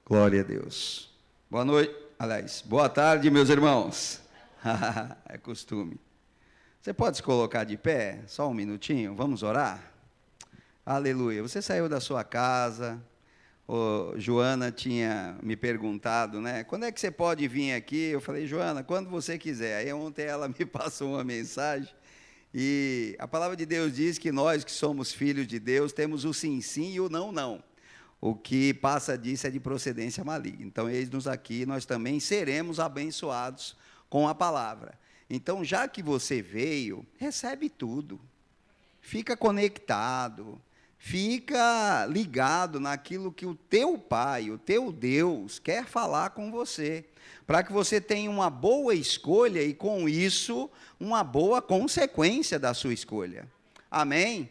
Glória a Deus. Boa noite, aliás, boa tarde, meus irmãos. É costume. Você pode se colocar de pé, só um minutinho, vamos orar? Aleluia. Você saiu da sua casa, Joana tinha me perguntado, né? Quando é que você pode vir aqui? Eu falei, Joana, quando você quiser. Aí ontem ela me passou uma mensagem, e a palavra de Deus diz que nós que somos filhos de Deus, temos o sim, sim e o não, não. O que passa disso é de procedência maligna. Então, eis-nos aqui, nós também seremos abençoados com a palavra. Então, já que você veio, recebe tudo. Fica conectado, fica ligado naquilo que o teu Pai, o teu Deus, quer falar com você, para que você tenha uma boa escolha e, com isso, uma boa consequência da sua escolha. Amém?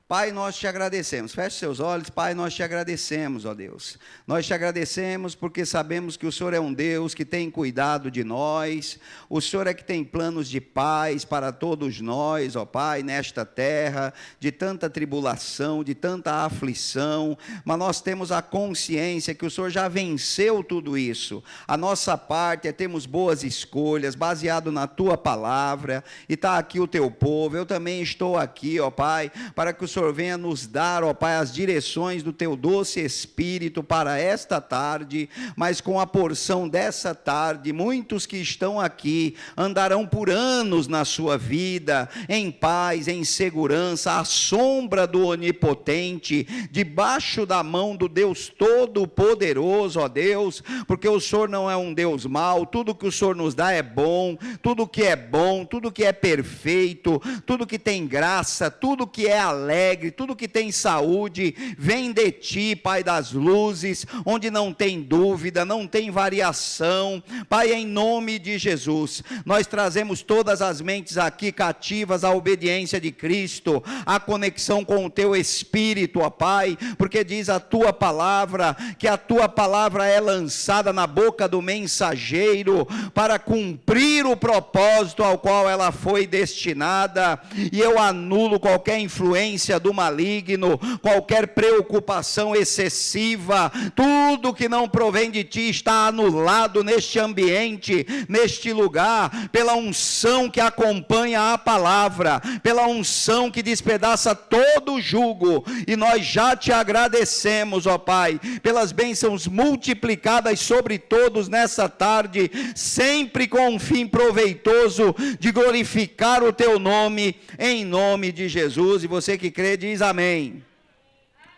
Pai, nós te agradecemos. Feche seus olhos. Pai, nós te agradecemos, ó Deus. Nós te agradecemos porque sabemos que o Senhor é um Deus que tem cuidado de nós. O Senhor é que tem planos de paz para todos nós, ó Pai, nesta terra, de tanta tribulação, de tanta aflição. Mas nós temos a consciência que o Senhor já venceu tudo isso. A nossa parte é termos boas escolhas, baseado na tua palavra. E está aqui o teu povo. Eu também estou aqui, ó Pai, para que o Senhor venha nos dar, ó Pai, as direções do teu doce Espírito para esta tarde, mas com a porção dessa tarde, muitos que estão aqui andarão por anos na sua vida, em paz, em segurança, à sombra do Onipotente, debaixo da mão do Deus Todo-Poderoso, ó Deus, porque o Senhor não é um Deus mau, tudo que o Senhor nos dá é bom, tudo que é bom, tudo que é perfeito, tudo que tem graça, tudo que é alegre, tudo que tem saúde, vem de ti, Pai das luzes, onde não tem dúvida, não tem variação. Pai, em nome de Jesus, nós trazemos todas as mentes aqui cativas à obediência de Cristo, à conexão com o teu Espírito, ó Pai, porque diz a tua palavra, que a tua palavra é lançada na boca do mensageiro, para cumprir o propósito ao qual ela foi destinada, e eu anulo qualquer influência do maligno, qualquer preocupação excessiva, tudo que não provém de ti está anulado neste ambiente, neste lugar, pela unção que acompanha a palavra, pela unção que despedaça todo o jugo, e nós já te agradecemos, ó Pai, pelas bênçãos multiplicadas sobre todos nessa tarde, sempre com um fim proveitoso de glorificar o teu nome, em nome de Jesus. E você que crê, diz amém.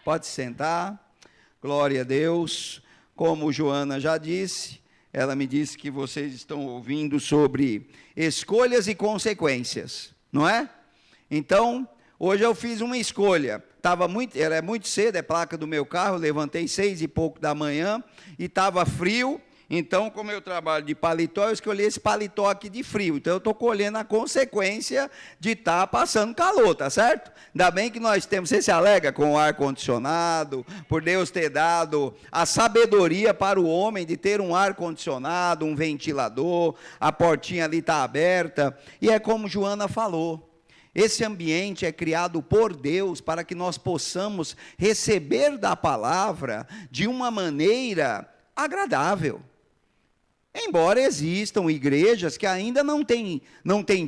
Pode sentar. Glória a Deus. Como Joana já disse, ela me disse que vocês estão ouvindo sobre escolhas e consequências, não é? Então, hoje eu fiz uma escolha. Era muito cedo, é placa do meu carro, levantei 6 e pouco da manhã e estava frio. Então, como eu trabalho de paletó, eu escolhi esse paletó aqui de frio. Então, eu estou colhendo a consequência de estar passando calor, tá certo? Ainda bem que nós temos, você se alega com o ar-condicionado, por Deus ter dado a sabedoria para o homem de ter um ar-condicionado, um ventilador, a portinha ali está aberta. E é como Joana falou, esse ambiente é criado por Deus para que nós possamos receber da palavra de uma maneira agradável. Embora existam igrejas que ainda não têm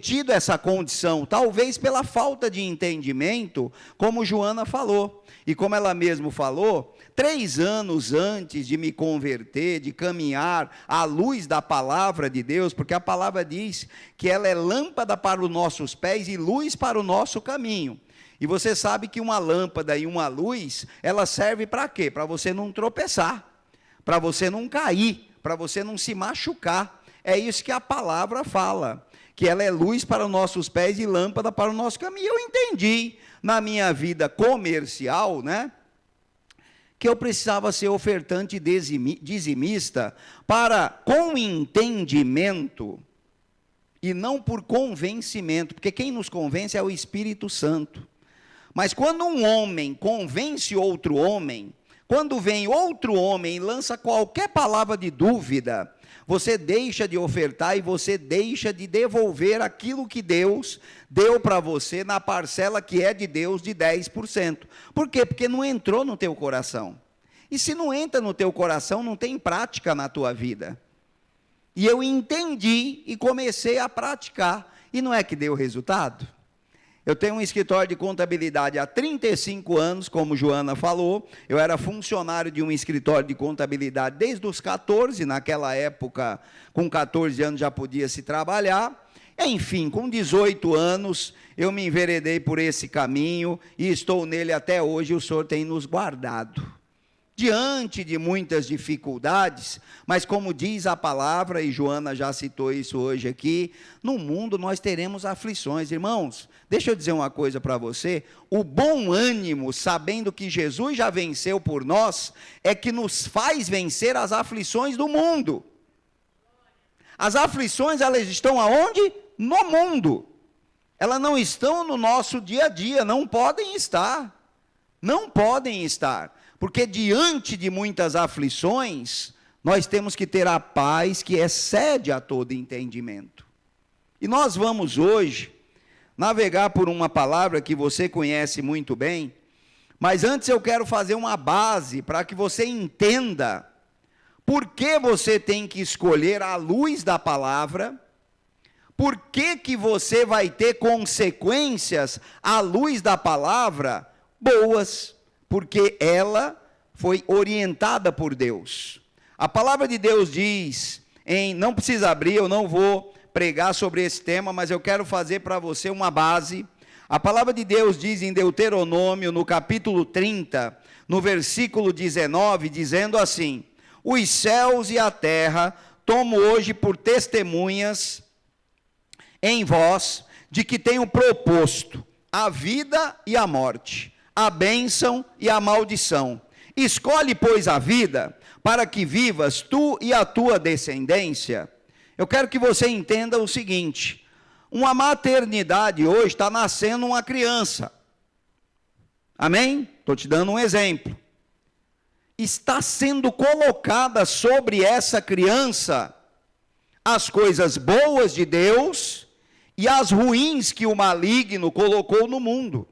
tido essa condição, talvez pela falta de entendimento, como Joana falou. E como ela mesmo falou, 3 anos antes de me converter, de caminhar à luz da palavra de Deus, porque a palavra diz que ela é lâmpada para os nossos pés e luz para o nosso caminho. E você sabe que uma lâmpada e uma luz, ela serve para quê? Para você não tropeçar, para você não cair, para você não se machucar. É isso que a palavra fala, que ela é luz para os nossos pés e lâmpada para o nosso caminho. Eu entendi na minha vida comercial, né, que eu precisava ser ofertante dizimista para, com entendimento, e não por convencimento, porque quem nos convence é o Espírito Santo. Mas quando um homem convence outro homem, quando vem outro homem e lança qualquer palavra de dúvida, você deixa de ofertar e você deixa de devolver aquilo que Deus deu para você na parcela que é de Deus de 10%. Por quê? Porque não entrou no teu coração. E se não entra no teu coração, não tem prática na tua vida. E eu entendi e comecei a praticar. E não é que deu resultado? Eu tenho um escritório de contabilidade há 35 anos, como Joana falou. Eu era funcionário de um escritório de contabilidade desde os 14, naquela época, com 14 anos já podia se trabalhar. Enfim, com 18 anos, eu me enveredei por esse caminho e estou nele até hoje. O Senhor tem nos guardado. Diante de muitas dificuldades, mas como diz a palavra, e Joana já citou isso hoje aqui, no mundo nós teremos aflições. Irmãos, deixa eu dizer uma coisa para você, o bom ânimo, sabendo que Jesus já venceu por nós, é que nos faz vencer as aflições do mundo. As aflições, elas estão aonde? No mundo. Elas não estão no nosso dia a dia, não podem estar. Não podem estar. Porque diante de muitas aflições, nós temos que ter a paz que excede a todo entendimento. E nós vamos hoje navegar por uma palavra que você conhece muito bem, mas antes eu quero fazer uma base para que você entenda por que você tem que escolher a luz da palavra, por que você vai ter consequências à luz da palavra boas, porque ela foi orientada por Deus. A palavra de Deus diz, não precisa abrir, eu não vou pregar sobre esse tema, mas eu quero fazer para você uma base. A palavra de Deus diz em Deuteronômio, no capítulo 30, no versículo 19, dizendo assim: os céus e a terra tomo hoje por testemunhas em vós, de que tenho proposto a vida e a morte, a bênção e a maldição. Escolhe, pois, a vida, para que vivas tu e a tua descendência. Eu quero que você entenda o seguinte: uma maternidade hoje está nascendo uma criança. Amém? Estou te dando um exemplo. Está sendo colocada sobre essa criança as coisas boas de Deus e as ruins que o maligno colocou no mundo.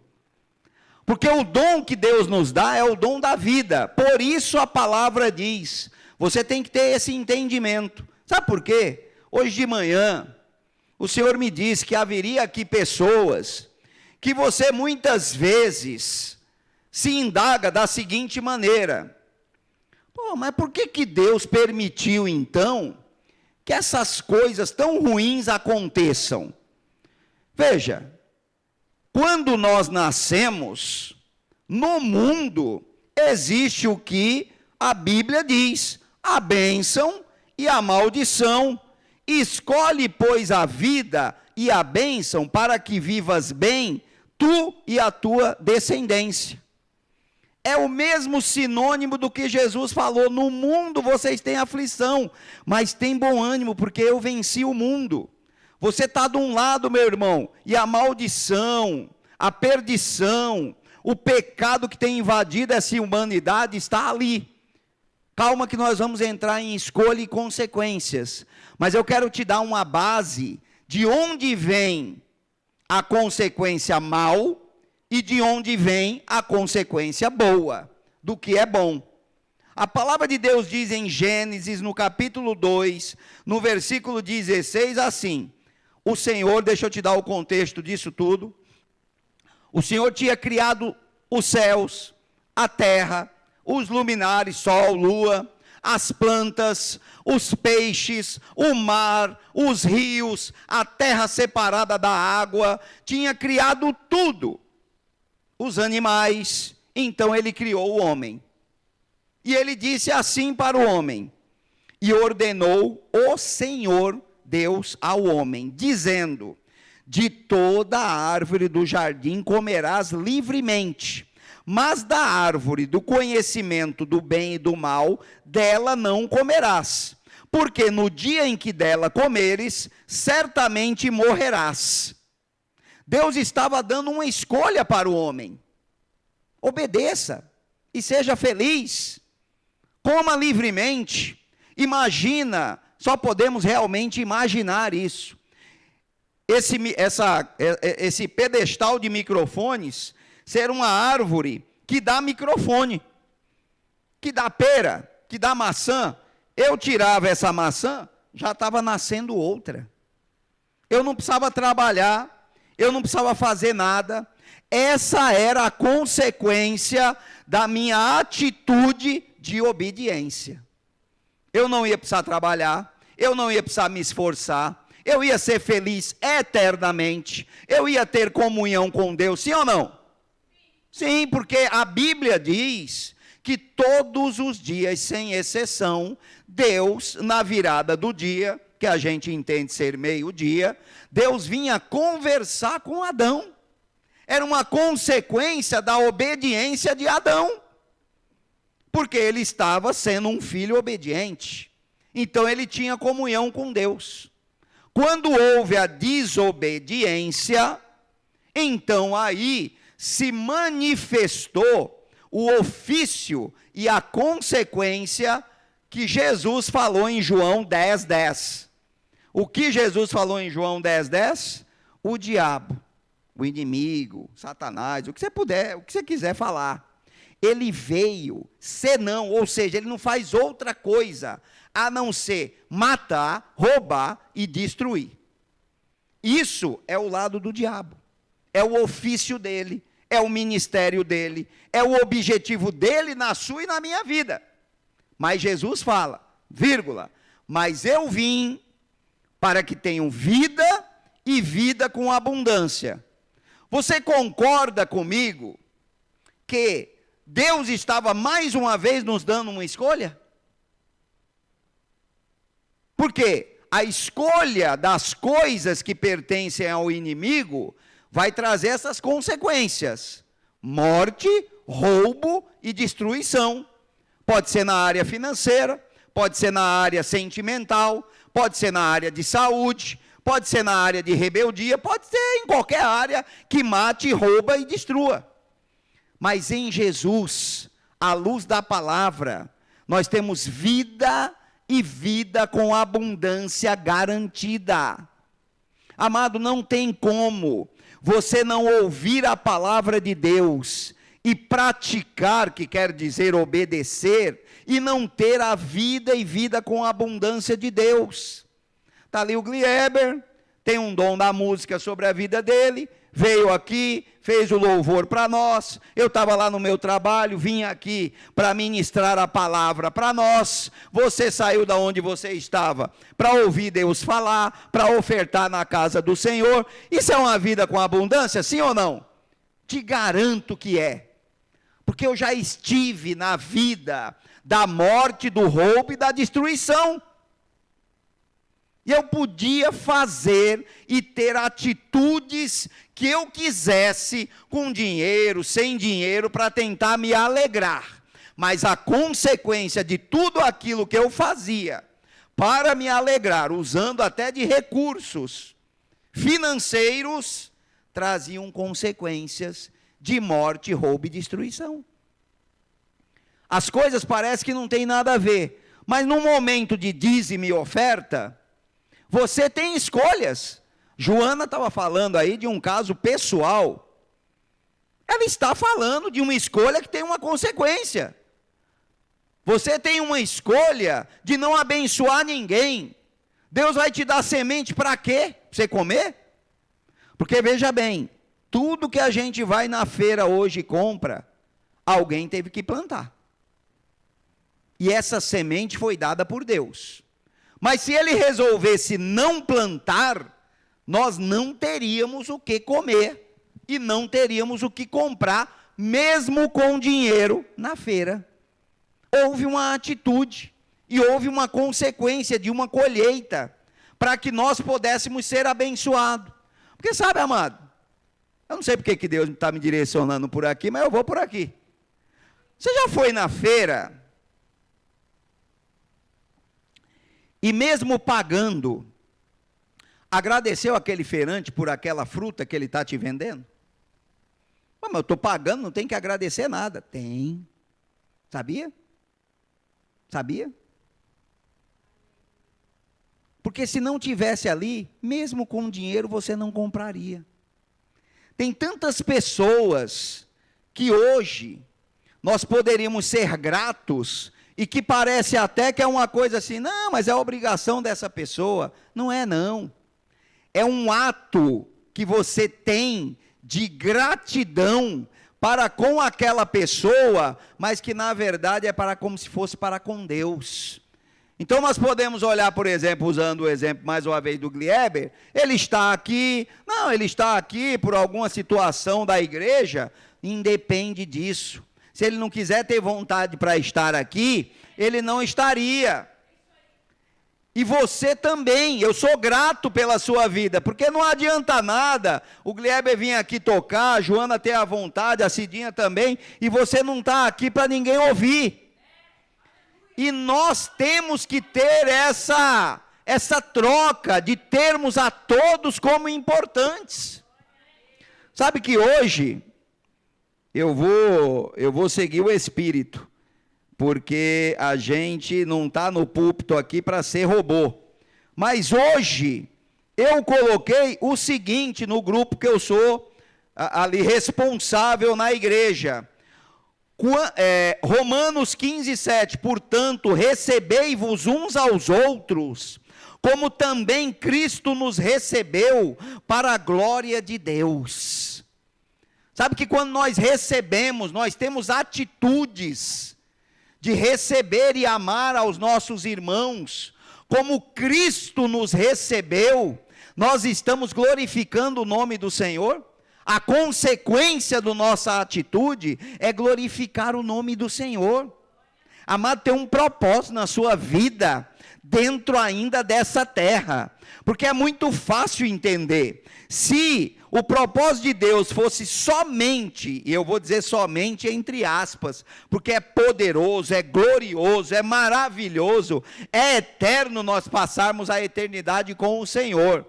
Porque o dom que Deus nos dá é o dom da vida. Por isso a palavra diz, você tem que ter esse entendimento. Sabe por quê? Hoje de manhã, o Senhor me disse que haveria aqui pessoas que você muitas vezes se indaga da seguinte maneira: pô, mas por que Deus permitiu então que essas coisas tão ruins aconteçam? Veja, quando nós nascemos, no mundo existe o que a Bíblia diz, a bênção e a maldição. Escolhe, pois, a vida e a bênção para que vivas bem, tu e a tua descendência. É o mesmo sinônimo do que Jesus falou: no mundo vocês têm aflição, mas tem bom ânimo, porque eu venci o mundo. Você está de um lado, meu irmão, e a maldição, a perdição, o pecado que tem invadido essa humanidade está ali. Calma que nós vamos entrar em escolha e consequências. Mas eu quero te dar uma base de onde vem a consequência mal e de onde vem a consequência boa, do que é bom. A palavra de Deus diz em Gênesis, no capítulo 2, no versículo 16, assim: o Senhor, deixa eu te dar o contexto disso tudo, o Senhor tinha criado os céus, a terra, os luminares, sol, lua, as plantas, os peixes, o mar, os rios, a terra separada da água, tinha criado tudo, os animais. Então ele criou o homem, e ele disse assim para o homem: e ordenou o Senhor Deus ao homem, dizendo: de toda a árvore do jardim comerás livremente, mas da árvore do conhecimento do bem e do mal, dela não comerás, porque no dia em que dela comeres, certamente morrerás. Deus estava dando uma escolha para o homem: obedeça e seja feliz, coma livremente. Imagina Só podemos realmente imaginar isso. Esse pedestal de microfones ser uma árvore que dá microfone, que dá pera, que dá maçã. Eu tirava essa maçã, já estava nascendo outra. Eu não precisava trabalhar, eu não precisava fazer nada. Essa era a consequência da minha atitude de obediência. Eu não ia precisar trabalhar, eu não ia precisar me esforçar, eu ia ser feliz eternamente, eu ia ter comunhão com Deus, sim ou não? Sim, porque a Bíblia diz que todos os dias, sem exceção, Deus, na virada do dia, que a gente entende ser meio-dia, Deus vinha conversar com Adão. Era uma consequência da obediência de Adão, porque ele estava sendo um filho obediente, então ele tinha comunhão com Deus. Quando houve a desobediência, então aí se manifestou o ofício e a consequência que Jesus falou em João 10:10. O que Jesus falou em João 10:10? O diabo, o inimigo, Satanás, o que você puder, o que você quiser falar. Ele veio senão, ou seja, ele não faz outra coisa a não ser matar, roubar e destruir. Isso é o lado do diabo, é o ofício dele, é o ministério dele, é o objetivo dele na sua e na minha vida. Mas Jesus fala, vírgula, mas eu vim para que tenham vida e vida com abundância. Você concorda comigo que Deus estava mais uma vez nos dando uma escolha? Porque a escolha das coisas que pertencem ao inimigo vai trazer essas consequências: morte, roubo e destruição. Pode ser na área financeira, pode ser na área sentimental, pode ser na área de saúde, pode ser na área de rebeldia, pode ser em qualquer área que mate, rouba e destrua. Mas em Jesus, à luz da palavra, nós temos vida e vida com abundância garantida. Amado, não tem como você não ouvir a palavra de Deus e praticar, que quer dizer obedecer, e não ter a vida e vida com abundância de Deus. Está ali o Glieber, tem um dom da música sobre a vida dele, veio aqui, fez o louvor para nós. Eu estava lá no meu trabalho, vim aqui para ministrar a palavra para nós. Você saiu da onde você estava para ouvir Deus falar, para ofertar na casa do Senhor. Isso é uma vida com abundância, sim ou não? Te garanto que é, porque eu já estive na vida da morte, do roubo e da destruição. E eu podia fazer e ter atitudes que eu quisesse, com dinheiro, sem dinheiro, para tentar me alegrar. Mas a consequência de tudo aquilo que eu fazia, para me alegrar, usando até de recursos financeiros, traziam consequências de morte, roubo e destruição. As coisas parecem que não tem nada a ver, mas no momento de dízimo e oferta, você tem escolhas. Joana estava falando aí de um caso pessoal. Ela está falando de uma escolha que tem uma consequência. Você tem uma escolha de não abençoar ninguém. Deus vai te dar semente para quê? Para você comer? Porque veja bem, tudo que a gente vai na feira hoje e compra, alguém teve que plantar. E essa semente foi dada por Deus. Mas se ele resolvesse não plantar, nós não teríamos o que comer e não teríamos o que comprar, mesmo com dinheiro na feira. Houve uma atitude e houve uma consequência de uma colheita para que nós pudéssemos ser abençoados. Porque sabe, amado, eu não sei porque que Deus está me direcionando por aqui, mas eu vou por aqui. Você já foi na feira e mesmo pagando, agradeceu aquele feirante por aquela fruta que ele está te vendendo? Mas eu estou pagando, não tem que agradecer nada. Tem. Sabia? Sabia? Porque se não tivesse ali, mesmo com dinheiro você não compraria. Tem tantas pessoas que hoje nós poderíamos ser gratos e que parece até que é uma coisa assim, não, mas é obrigação dessa pessoa. Não é não. É um ato que você tem de gratidão para com aquela pessoa, mas que na verdade é para como se fosse para com Deus. Então nós podemos olhar, por exemplo, usando o exemplo mais uma vez do Glieber, ele está aqui, não, ele está aqui por alguma situação da igreja, independe disso. Se ele não quiser ter vontade para estar aqui, ele não estaria. E você também, eu sou grato pela sua vida, porque não adianta nada o Glieber vir aqui tocar, a Joana ter a vontade, a Cidinha também, e você não está aqui para ninguém ouvir. E nós temos que ter essa troca, de termos a todos como importantes. Sabe que hoje, eu vou seguir o Espírito, porque a gente não está no púlpito aqui para ser robô. Mas hoje, eu coloquei o seguinte no grupo que eu sou ali responsável na igreja. Romanos 15, 7, portanto, recebei-vos uns aos outros, como também Cristo nos recebeu para a glória de Deus. Sabe que quando nós recebemos, nós temos atitudes de receber e amar aos nossos irmãos, como Cristo nos recebeu, nós estamos glorificando o nome do Senhor. A consequência da nossa atitude é glorificar o nome do Senhor. Amado, tem um propósito na sua vida, dentro ainda dessa terra, porque é muito fácil entender. Se o propósito de Deus fosse somente, e eu vou dizer somente entre aspas, porque é poderoso, é glorioso, é maravilhoso, é eterno nós passarmos a eternidade com o Senhor.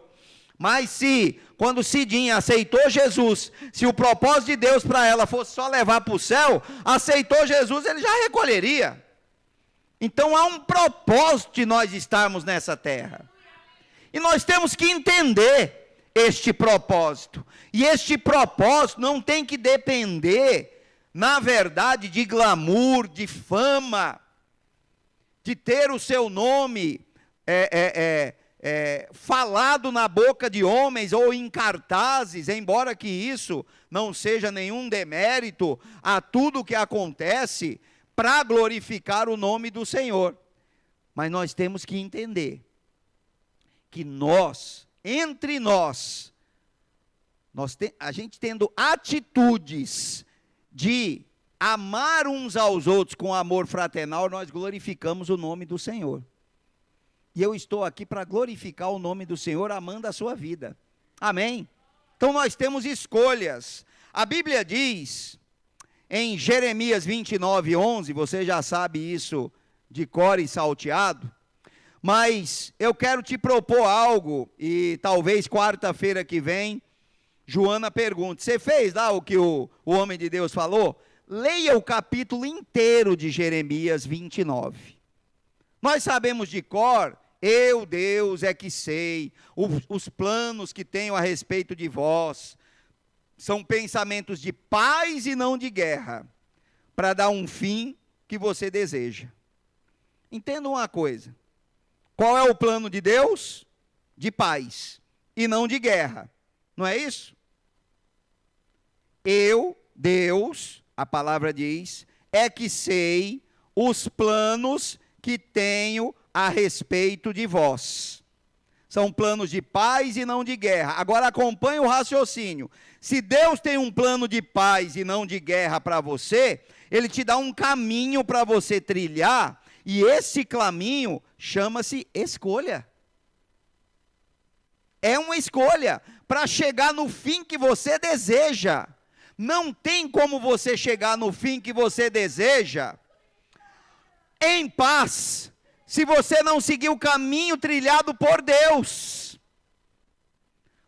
Mas se, quando Cidinha aceitou Jesus, se o propósito de Deus para ela fosse só levar para o céu, aceitou Jesus, ele já recolheria. Então há um propósito de nós estarmos nessa terra. E nós temos que entender este propósito. E este propósito não tem que depender, na verdade, de glamour, de fama, de ter o seu nome falado na boca de homens ou em cartazes, embora que isso não seja nenhum demérito a tudo o que acontece para glorificar o nome do Senhor. Mas nós temos que entender que entre nós, a gente tendo atitudes de amar uns aos outros com amor fraternal, nós glorificamos o nome do Senhor. E eu estou aqui para glorificar o nome do Senhor, amando a sua vida. Amém? Então nós temos escolhas. A Bíblia diz, em Jeremias 29, 11, você já sabe isso de cor e salteado, mas eu quero te propor algo, e talvez quarta-feira que vem, Joana pergunte, você fez lá o que o homem de Deus falou? Leia o capítulo inteiro de Jeremias 29. Nós sabemos de cor, eu, Deus, é que sei, os planos que tenho a respeito de vós, são pensamentos de paz e não de guerra, para dar um fim que você deseja. Entenda uma coisa, qual é o plano de Deus? De paz, e não de guerra, não é isso? Eu, Deus, a palavra diz, é que sei os planos que tenho a respeito de vós. São planos de paz e não de guerra. Agora acompanhe o raciocínio. Se Deus tem um plano de paz e não de guerra para você, Ele te dá um caminho para você trilhar, e esse caminho chama-se escolha. É uma escolha para chegar no fim que você deseja. Não tem como você chegar no fim que você deseja em paz, se você não seguir o caminho trilhado por Deus.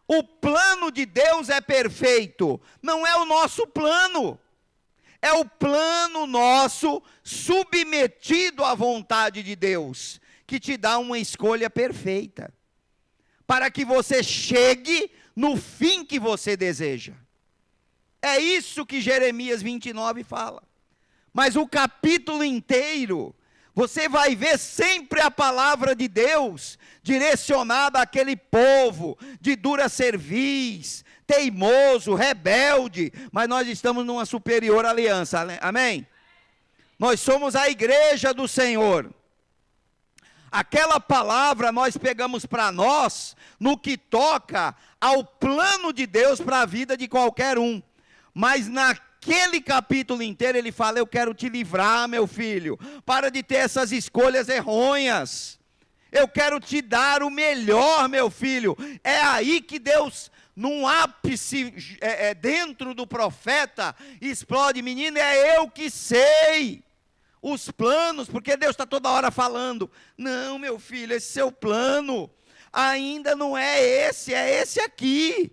O plano de Deus é perfeito, não é o nosso plano, é o plano nosso submetido à vontade de Deus, que te dá uma escolha perfeita, para que você chegue no fim que você deseja. É isso que Jeremias 29 fala. Mas o capítulo inteiro, você vai ver sempre a palavra de Deus direcionada àquele povo de dura cerviz, teimoso, rebelde, mas nós estamos numa superior aliança, amém? Nós somos a igreja do Senhor. Aquela palavra nós pegamos para nós, no que toca ao plano de Deus para a vida de qualquer um. Mas naquele capítulo inteiro ele fala: eu quero te livrar, meu filho, para de ter essas escolhas errôneas. Eu quero te dar o melhor, meu filho. É aí que Deus, num ápice dentro do profeta, explode: menino, é eu que sei os planos, porque Deus está toda hora falando: não, meu filho, esse seu plano ainda não é esse aqui.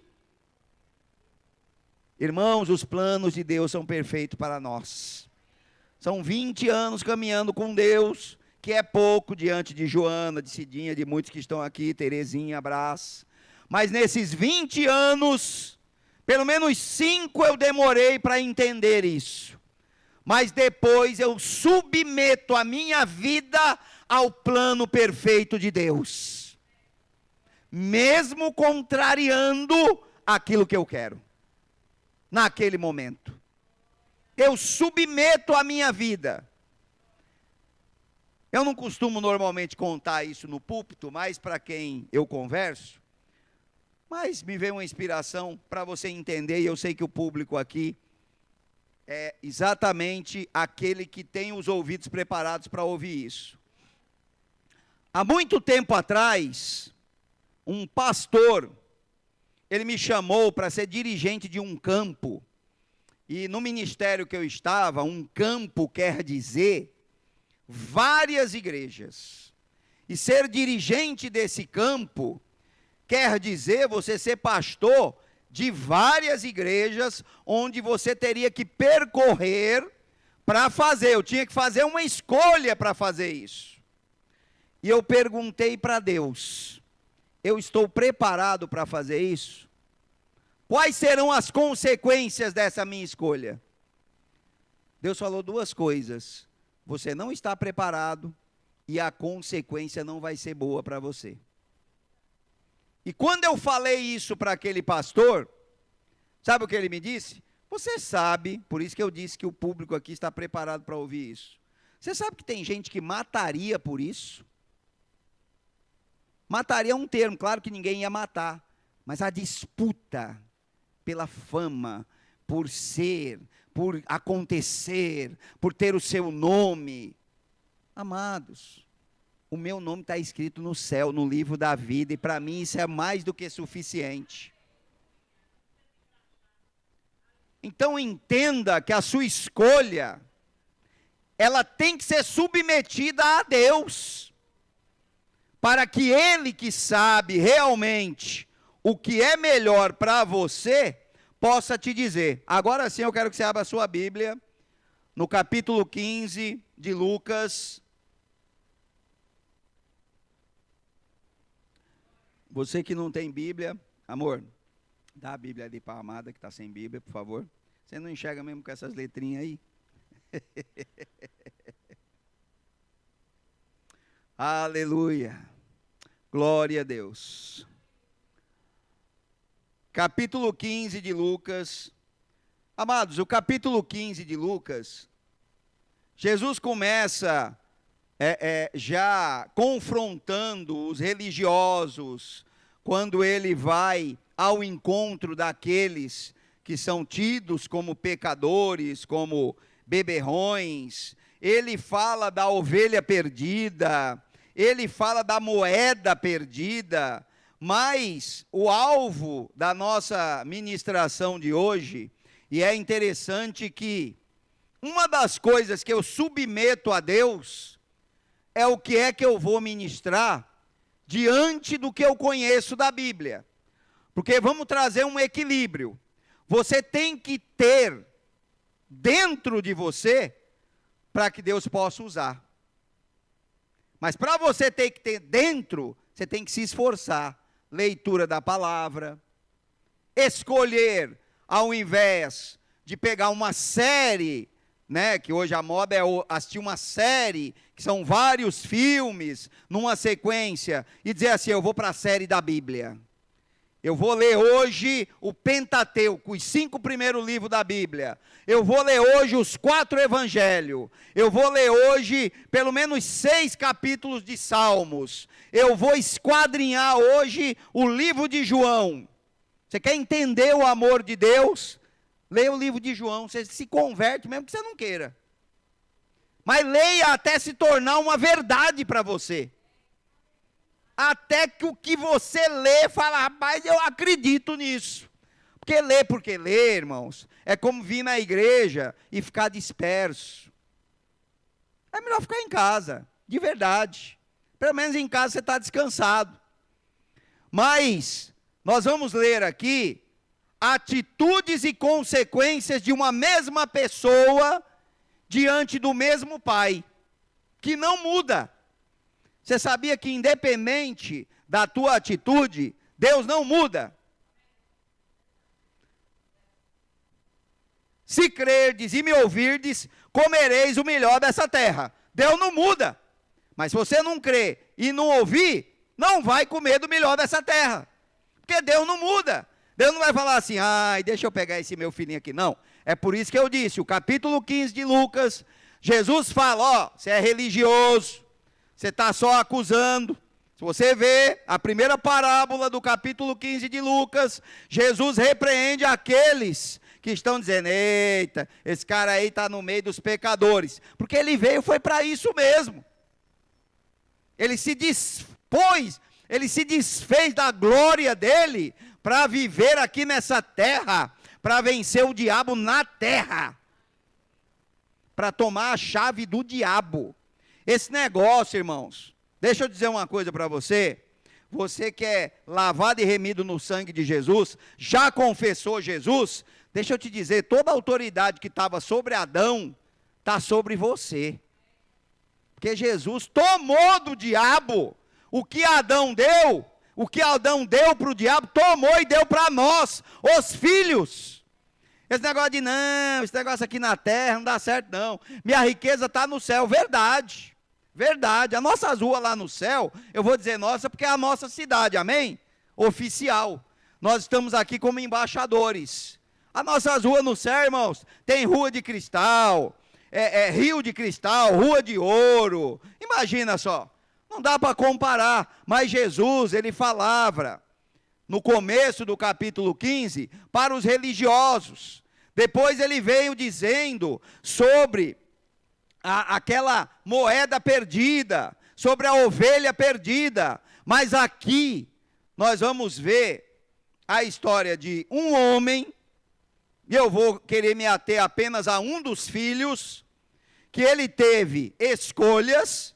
Irmãos, os planos de Deus são perfeitos para nós. São 20 anos caminhando com Deus, que é pouco diante de Joana, de Cidinha, de muitos que estão aqui, Terezinha, abraço. Mas nesses 20 anos, pelo menos 5 eu demorei para entender isso. Mas depois eu submeto a minha vida ao plano perfeito de Deus, mesmo contrariando aquilo que eu quero. Naquele momento, eu submeto a minha vida. Eu não costumo normalmente contar isso no púlpito, mas para quem eu converso, mas me veio uma inspiração para você entender, e eu sei que o público aqui é exatamente aquele que tem os ouvidos preparados para ouvir isso. Há muito tempo atrás, um pastor, ele me chamou para ser dirigente de um campo, e no ministério que eu estava, um campo quer dizer várias igrejas, e ser dirigente desse campo quer dizer você ser pastor de várias igrejas, onde você teria que percorrer para fazer. Eu tinha que fazer uma escolha para fazer isso. E eu perguntei para Deus: eu estou preparado para fazer isso? Quais serão as consequências dessa minha escolha? Deus falou 2 coisas: você não está preparado e a consequência não vai ser boa para você. E quando eu falei isso para aquele pastor, sabe o que ele me disse? Você sabe, por isso que eu disse que o público aqui está preparado para ouvir isso. Você sabe que tem gente que mataria por isso? Mataria é um termo, claro que ninguém ia matar, mas a disputa pela fama, por ser, por acontecer, por ter o seu nome. Amados, o meu nome está escrito no céu, no livro da vida, e para mim isso é mais do que suficiente. Então entenda que a sua escolha, ela tem que ser submetida a Deus, para que Ele, que sabe realmente o que é melhor para você, possa te dizer. Agora sim eu quero que você abra a sua Bíblia, no capítulo 15 de Lucas. Você que não tem Bíblia, amor, dá a Bíblia ali para a amada que está sem Bíblia, por favor. Você não enxerga mesmo com essas letrinhas aí? Aleluia, glória a Deus. Capítulo 15 de Lucas. Amados, o capítulo 15 de Lucas, Jesus começa já confrontando os religiosos, quando ele vai ao encontro daqueles que são tidos como pecadores, como beberrões. Ele fala da ovelha perdida, ele fala da moeda perdida, mas o alvo da nossa ministração de hoje, e é interessante que uma das coisas que eu submeto a Deus é o que é que eu vou ministrar diante do que eu conheço da Bíblia. Porque vamos trazer um equilíbrio. Você tem que ter dentro de você para que Deus possa usar. Mas para você ter que ter dentro, você tem que se esforçar. Leitura da palavra, escolher, ao invés de pegar uma série, né, que hoje a moda é assistir uma série, que são vários filmes, numa sequência, e dizer assim, eu vou para a série da Bíblia. Eu vou ler hoje o Pentateuco, os 5 primeiros livros da Bíblia. Eu vou ler hoje os 4 evangelhos. Eu vou ler hoje pelo menos 6 capítulos de Salmos. Eu vou esquadrinhar hoje o livro de João. Você quer entender o amor de Deus? Leia o livro de João, você se converte mesmo que você não queira. Mas leia até se tornar uma verdade para você. Até que o que você lê, fala, rapaz, eu acredito nisso. Porque ler, irmãos, é como vir na igreja e ficar disperso. É melhor ficar em casa, de verdade. Pelo menos em casa você está descansado. Mas, nós vamos ler aqui, atitudes e consequências de uma mesma pessoa, diante do mesmo Pai, que não muda. Você sabia que independente da tua atitude, Deus não muda? Se crerdes e me ouvirdes, comereis o melhor dessa terra. Deus não muda. Mas se você não crer e não ouvir, não vai comer do melhor dessa terra. Porque Deus não muda. Deus não vai falar assim, ai, deixa eu pegar esse meu filhinho aqui. Não. É por isso que eu disse, o capítulo 15 de Lucas, Jesus fala, ó, você é religioso. Você está só acusando. Se você vê a primeira parábola do capítulo 15 de Lucas, Jesus repreende aqueles que estão dizendo, eita, esse cara aí está no meio dos pecadores. Porque ele veio, foi para isso mesmo. Ele se dispôs, ele se desfez da glória dele para viver aqui nessa terra, para vencer o diabo na terra, para tomar a chave do diabo. Esse negócio, irmãos, deixa eu dizer uma coisa para você. Você que é lavado e remido no sangue de Jesus, já confessou Jesus, deixa eu te dizer, toda a autoridade que estava sobre Adão, está sobre você. Porque Jesus tomou do diabo o que Adão deu para o diabo, tomou e deu para nós, os filhos. Esse negócio de não, esse negócio aqui na terra não dá certo não. Minha riqueza está no céu, verdade. Verdade. As nossas ruas lá no céu, eu vou dizer nossa porque é a nossa cidade, amém? Oficial. Nós estamos aqui como embaixadores. As nossas ruas no céu, irmãos, tem rua de cristal, rio de cristal, rua de ouro. Imagina só. Não dá para comparar, mas Jesus, ele falava no começo do capítulo 15 para os religiosos. Depois ele veio dizendo sobre aquela moeda perdida, sobre a ovelha perdida. Mas aqui nós vamos ver a história de um homem, e eu vou querer me ater apenas a um dos filhos, que ele teve escolhas,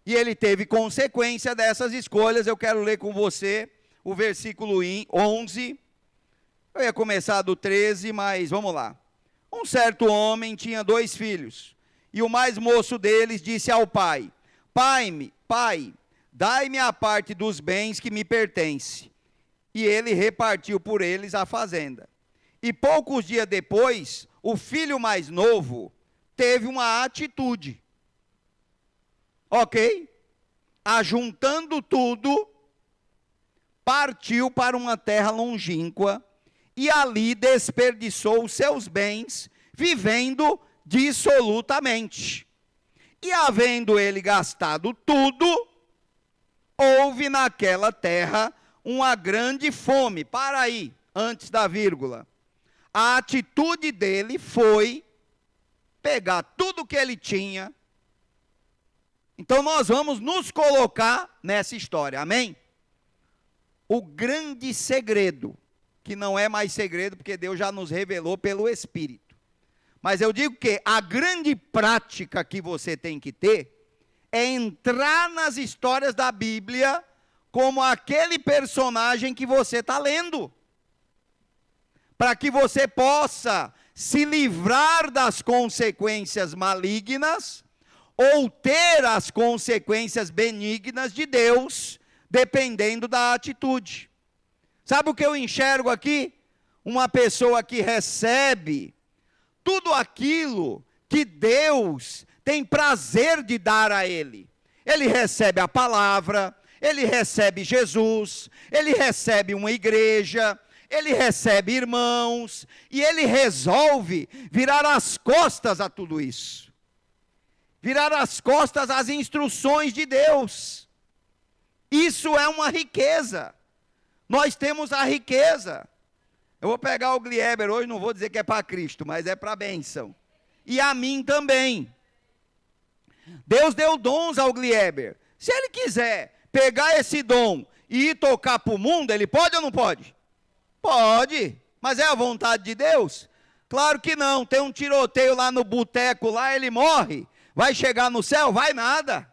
e ele teve consequência dessas escolhas. Eu quero ler com você o versículo 11, eu ia começar do 13, mas vamos lá. Um certo homem tinha 2 filhos, e o mais moço deles disse ao pai, pai, dai-me a parte dos bens que me pertence. E ele repartiu por eles a fazenda. E poucos dias depois, o filho mais novo teve uma atitude. Ok? Ajuntando tudo, partiu para uma terra longínqua, e ali desperdiçou os seus bens, vivendo dissolutamente. E havendo ele gastado tudo, houve naquela terra uma grande fome. Para aí, antes da vírgula. A atitude dele foi pegar tudo que ele tinha. Então nós vamos nos colocar nessa história, amém? O grande segredo, que não é mais segredo, porque Deus já nos revelou pelo Espírito. Mas eu digo que a grande prática que você tem que ter, é entrar nas histórias da Bíblia, como aquele personagem que você está lendo. Para que você possa se livrar das consequências malignas, ou ter as consequências benignas de Deus, dependendo da atitude. Sabe o que eu enxergo aqui? Uma pessoa que recebe tudo aquilo que Deus tem prazer de dar a ele. Ele recebe a palavra, ele recebe Jesus, ele recebe uma igreja, ele recebe irmãos, e ele resolve virar as costas a tudo isso. Virar as costas às instruções de Deus. Isso é uma riqueza. Nós temos a riqueza. Eu vou pegar o Glieber hoje, não vou dizer que é para Cristo, mas é para a bênção. E a mim também. Deus deu dons ao Glieber. Se ele quiser pegar esse dom e ir tocar para o mundo, ele pode ou não pode? Pode. Mas é a vontade de Deus? Claro que não. Tem um tiroteio lá no boteco, lá ele morre. Vai chegar no céu? Vai nada.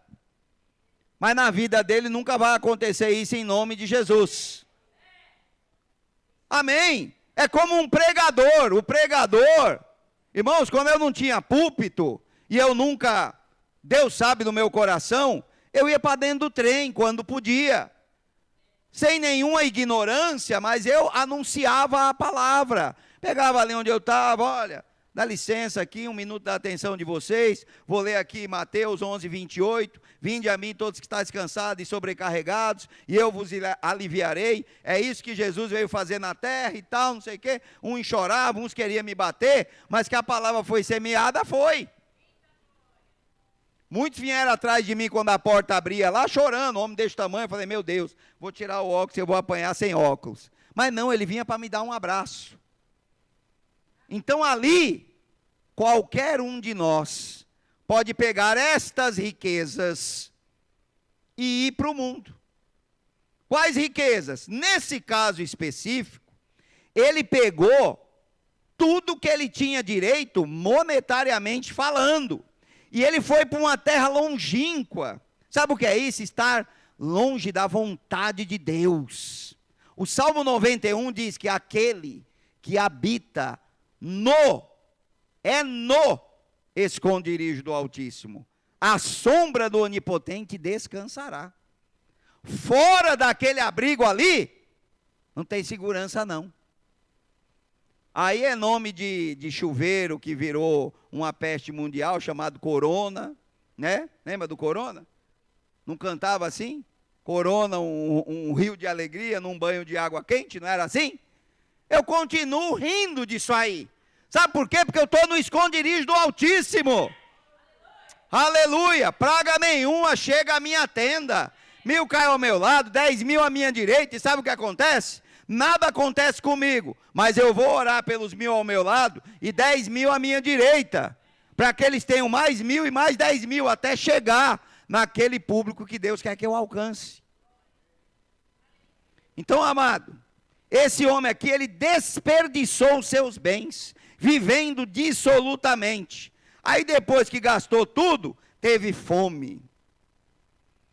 Mas na vida dele nunca vai acontecer isso em nome de Jesus. Amém? É como um pregador. O pregador, irmãos, quando eu não tinha púlpito, e eu nunca, Deus sabe do meu coração, eu ia para dentro do trem quando podia. Sem nenhuma ignorância, mas eu anunciava a palavra. Pegava ali onde eu estava, olha, dá licença aqui, 1 minuto da atenção de vocês. Vou ler aqui Mateus 11, 28. Vinde a mim todos que estáis cansados e sobrecarregados, e eu vos aliviarei. É isso que Jesus veio fazer na terra e tal, não sei o quê. Uns choravam, uns queriam me bater, mas que a palavra foi semeada, foi. Muitos vieram atrás de mim quando a porta abria lá, chorando, homem desse tamanho. Eu falei, meu Deus, vou tirar o óculos, eu vou apanhar sem óculos. Mas não, ele vinha para me dar um abraço. Então ali, qualquer um de nós pode pegar estas riquezas e ir para o mundo. Quais riquezas? Nesse caso específico, ele pegou tudo que ele tinha direito, monetariamente falando. E ele foi para uma terra longínqua. Sabe o que é isso? Estar longe da vontade de Deus. O Salmo 91 diz que aquele que habita no esconderijo do Altíssimo, a sombra do Onipotente descansará. Fora daquele abrigo ali, não tem segurança não. Aí é nome de chuveiro que virou uma peste mundial, chamado corona, né? Lembra do corona? Não cantava assim? Corona, um rio de alegria num banho de água quente, não era assim? Eu continuo rindo disso aí. Sabe por quê? Porque eu estou no esconderijo do Altíssimo. Aleluia! Praga nenhuma chega à minha tenda. 1000 cai ao meu lado, 10.000 à minha direita. E sabe o que acontece? Nada acontece comigo, mas eu vou orar pelos 1000 ao meu lado e 10.000 à minha direita, para que eles tenham mais 1000 e mais 10.000, até chegar naquele público que Deus quer que eu alcance. Então, amado, esse homem aqui, ele desperdiçou os seus bens, vivendo dissolutamente. Aí depois que gastou tudo, teve fome.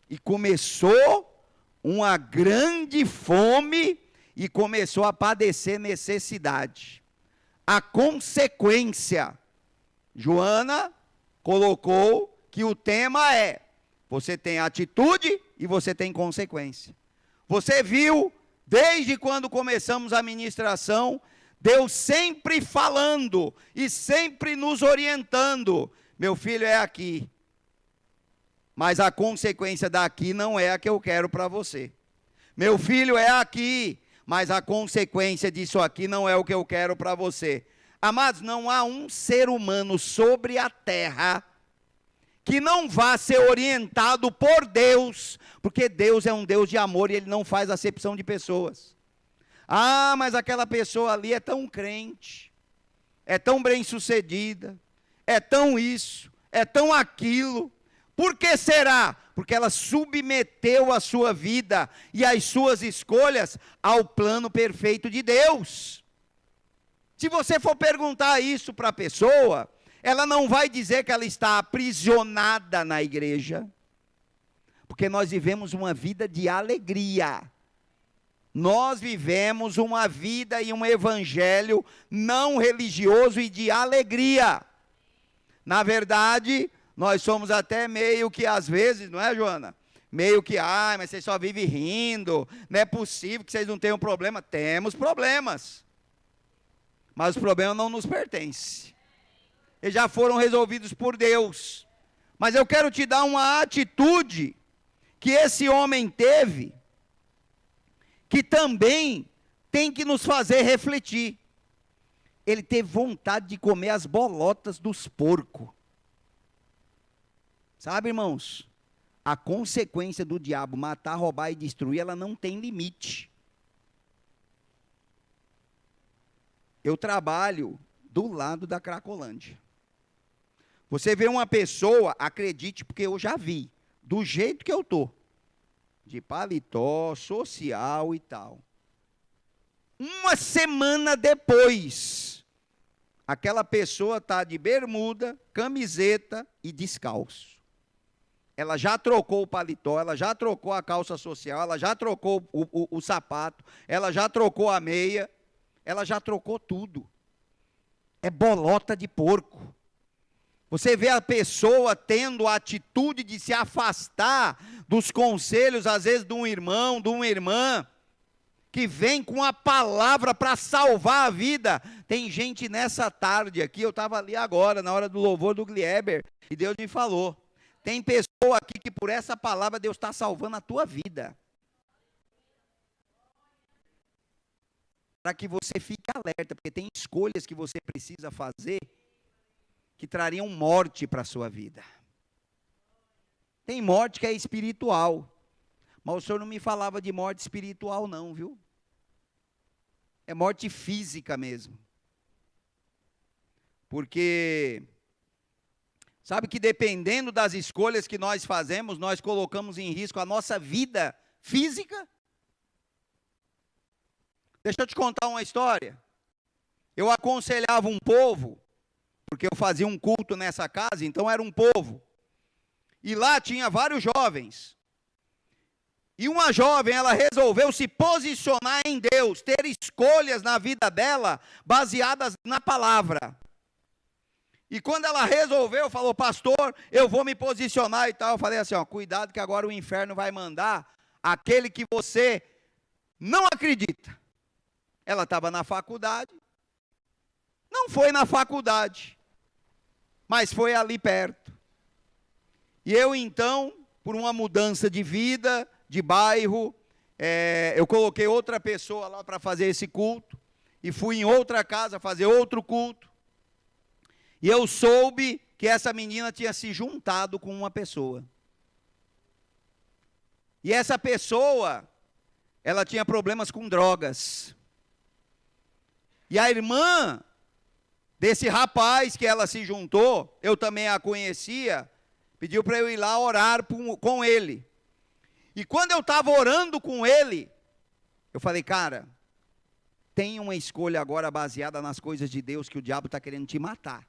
E começou uma grande fome, e começou a padecer necessidade. A consequência, Joana colocou que o tema é, você tem atitude e você tem consequência. Você viu, desde quando começamos a ministração, Deus sempre falando e sempre nos orientando. Meu filho, é aqui. Mas a consequência daqui não é a que eu quero para você. Meu filho, é aqui. Mas a consequência disso aqui não é o que eu quero para você. Amados, não há um ser humano sobre a terra que não vá ser orientado por Deus, porque Deus é um Deus de amor e Ele não faz acepção de pessoas. Ah, mas aquela pessoa ali é tão crente, é tão bem-sucedida, é tão isso, é tão aquilo. Por que será? Porque ela submeteu a sua vida e as suas escolhas ao plano perfeito de Deus. Se você for perguntar isso para a pessoa, ela não vai dizer que ela está aprisionada na igreja, porque nós vivemos uma vida de alegria. Nós vivemos uma vida e um evangelho não religioso e de alegria. Na verdade, Nós somos até meio que, às vezes, não é, Joana? Meio que, mas vocês só vivem rindo, não é possível que vocês não tenham problema. Temos problemas, mas os problemas não nos pertencem. Eles já foram resolvidos por Deus. Mas eu quero te dar uma atitude que esse homem teve, que também tem que nos fazer refletir. Ele teve vontade de comer as bolotas dos porcos. Sabe, irmãos? A consequência do diabo matar, roubar e destruir, ela não tem limite. Eu trabalho do lado da Cracolândia. Você vê uma pessoa, acredite, porque eu já vi, do jeito que eu estou, de paletó, social e tal. Uma semana depois, aquela pessoa está de bermuda, camiseta e descalço. Ela já trocou o paletó, ela já trocou a calça social, ela já trocou o sapato, ela já trocou a meia, ela já trocou tudo. É bolota de porco. Você vê a pessoa tendo a atitude de se afastar dos conselhos, às vezes, de um irmão, de uma irmã, que vem com a palavra para salvar a vida. Tem gente nessa tarde aqui, eu estava ali agora, na hora do louvor do Glieber, e Deus me falou. Tem pessoa aqui que por essa palavra Deus está salvando a tua vida. Para que você fique alerta, porque tem escolhas que você precisa fazer que trariam morte para a sua vida. Tem morte que é espiritual, mas o senhor não me falava de morte espiritual não, viu? É morte física mesmo. Porque, sabe que dependendo das escolhas que nós fazemos, nós colocamos em risco a nossa vida física? Deixa eu te contar uma história. Eu aconselhava um povo, porque eu fazia um culto nessa casa, então era um povo. E lá tinha vários jovens. E uma jovem, ela resolveu se posicionar em Deus, ter escolhas na vida dela, baseadas na palavra. E quando ela resolveu, falou, pastor, eu vou me posicionar e tal. Eu falei assim, cuidado que agora o inferno vai mandar aquele que você não acredita. Ela estava na faculdade, não foi na faculdade, mas foi ali perto. E eu então, por uma mudança de vida, de bairro, eu coloquei outra pessoa lá para fazer esse culto, e fui em outra casa fazer outro culto, e eu soube que essa menina tinha se juntado com uma pessoa. E essa pessoa, ela tinha problemas com drogas. E a irmã desse rapaz que ela se juntou, eu também a conhecia, pediu para eu ir lá orar com ele. E quando eu estava orando com ele, eu falei, cara, tem uma escolha agora baseada nas coisas de Deus que o diabo está querendo te matar.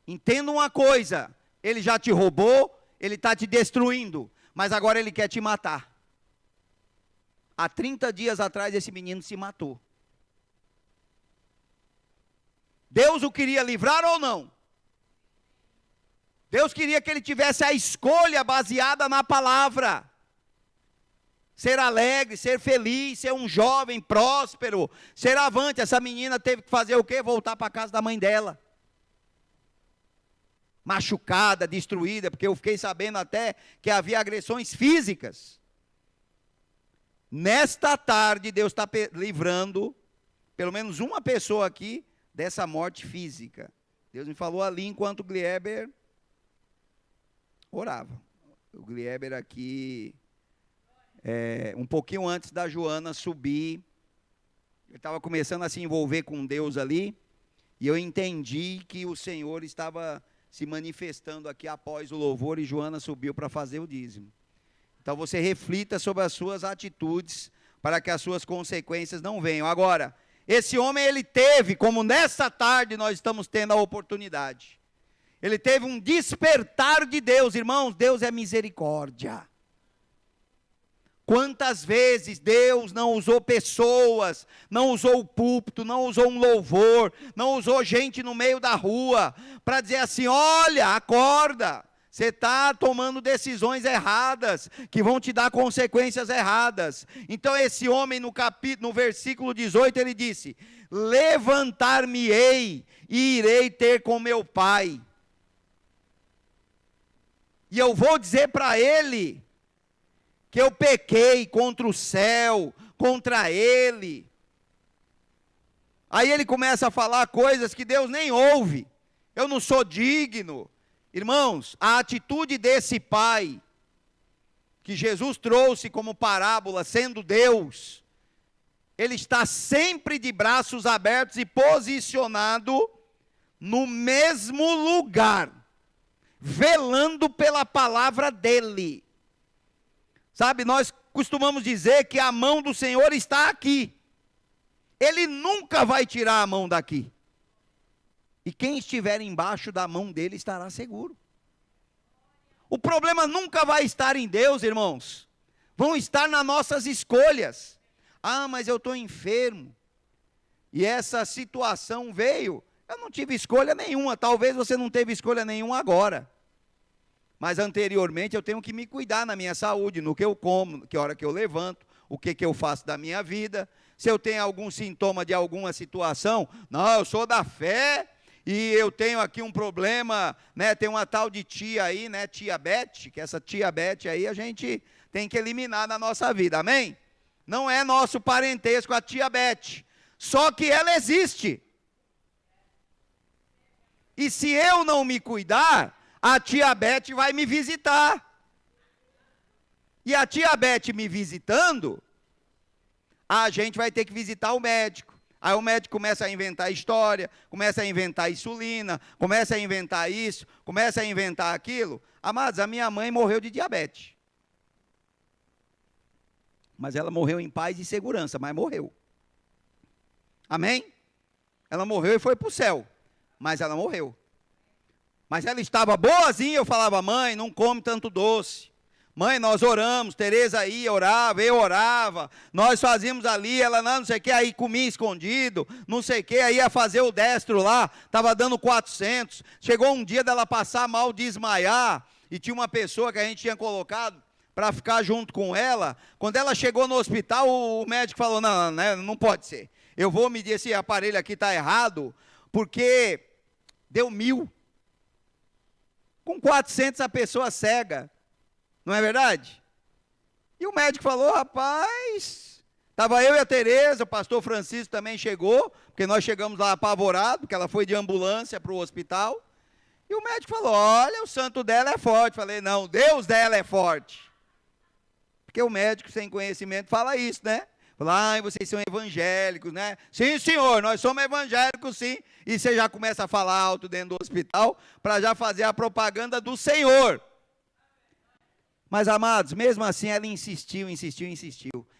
Entenda uma coisa, ele já te roubou, ele está te destruindo, mas agora ele quer te matar. Há 30 dias atrás esse menino se matou. Deus o queria livrar ou não? Deus queria que ele tivesse a escolha baseada na palavra. Ser alegre, ser feliz, ser um jovem próspero, ser avante. Essa menina teve que fazer o quê? Voltar para a casa da mãe dela. Machucada, destruída, porque eu fiquei sabendo até que havia agressões físicas. Nesta tarde, Deus está livrando, pelo menos uma pessoa aqui, dessa morte física. Deus me falou ali enquanto o Glieber orava. O Glieber aqui, um pouquinho antes da Joana subir, ele estava começando a se envolver com Deus ali, e eu entendi que o Senhor estava se manifestando aqui após o louvor, e Joana subiu para fazer o dízimo. Então você reflita sobre as suas atitudes, para que as suas consequências não venham. Agora, esse homem, ele teve, como nessa tarde nós estamos tendo a oportunidade, ele teve um despertar de Deus, irmãos. Deus é misericórdia. Quantas vezes Deus não usou pessoas, não usou o púlpito, não usou um louvor, não usou gente no meio da rua, para dizer assim: olha, acorda, você está tomando decisões erradas, que vão te dar consequências erradas. Então esse homem no versículo 18 ele disse: levantar-me-ei e irei ter com meu pai. E eu vou dizer para ele que eu pequei contra o céu, contra ele. Aí ele começa a falar coisas que Deus nem ouve. Eu não sou digno. Irmãos, a atitude desse pai, que Jesus trouxe como parábola, sendo Deus, ele está sempre de braços abertos e posicionado no mesmo lugar, velando pela palavra dele. Sabe, nós costumamos dizer que a mão do Senhor está aqui. Ele nunca vai tirar a mão daqui. E quem estiver embaixo da mão dele estará seguro. O problema nunca vai estar em Deus, irmãos. Vão estar nas nossas escolhas. Ah, mas eu estou enfermo. E essa situação veio. Eu não tive escolha nenhuma. Talvez você não teve escolha nenhuma agora. Mas anteriormente eu tenho que me cuidar na minha saúde, no que eu como, que hora que eu levanto, o que eu faço da minha vida. Se eu tenho algum sintoma de alguma situação, não, eu sou da fé e eu tenho aqui um problema, né? Tem uma tal de tia aí, né? Tia Beth, que essa tia Beth aí a gente tem que eliminar na nossa vida, amém? Não é nosso parentesco a tia Beth, só que ela existe. E se eu não me cuidar, a tia Beth vai me visitar. E a tia Beth me visitando, a gente vai ter que visitar o médico. Aí o médico começa a inventar história, começa a inventar insulina, começa a inventar isso, começa a inventar aquilo. Amados, a minha mãe morreu de diabetes. Mas ela morreu em paz e segurança, mas morreu. Amém? Ela morreu e foi para o céu, mas ela morreu. Mas ela estava boazinha, eu falava: mãe, não come tanto doce. Mãe, nós oramos, Tereza ia, orava, eu orava. Nós fazíamos ali, ela não sei o que, aí comia escondido, não sei o que, aí ia fazer o destro lá, estava dando 400. Chegou um dia dela passar mal, desmaiar, e tinha uma pessoa que a gente tinha colocado para ficar junto com ela. Quando ela chegou no hospital, o médico falou: não pode ser. Eu vou medir esse aparelho aqui, está errado, porque deu 1.000. Com 400 a pessoa cega, não é verdade? E o médico falou: rapaz, estava eu e a Tereza, o pastor Francisco também chegou, porque nós chegamos lá apavorados, porque ela foi de ambulância para o hospital, e o médico falou: olha, o santo dela é forte. Falei: não, Deus dela é forte. Porque o médico sem conhecimento fala isso, né? Fala: vocês são evangélicos, né? Sim, senhor, nós somos evangélicos, sim. E você já começa a falar alto dentro do hospital, para já fazer a propaganda do Senhor. Mas, amados, mesmo assim ela insistiu.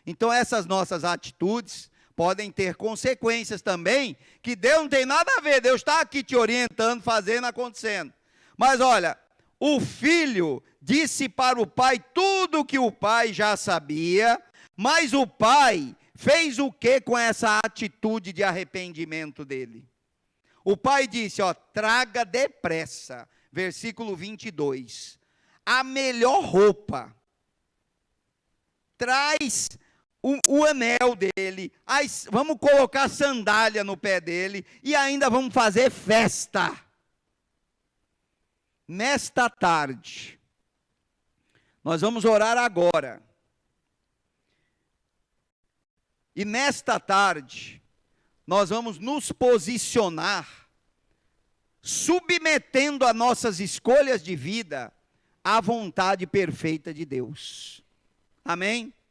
Então essas nossas atitudes podem ter consequências também, que Deus não tem nada a ver. Deus está aqui te orientando, fazendo, acontecendo. Mas olha, o filho disse para o pai tudo o que o pai já sabia, mas o pai fez o que com essa atitude de arrependimento dele? O pai disse: traga depressa, versículo 22, a melhor roupa, traz o anel dele, vamos colocar sandália no pé dele, e ainda vamos fazer festa. Nesta tarde, nós vamos orar agora, e nesta tarde, nós vamos nos posicionar, submetendo as nossas escolhas de vida à vontade perfeita de Deus. Amém?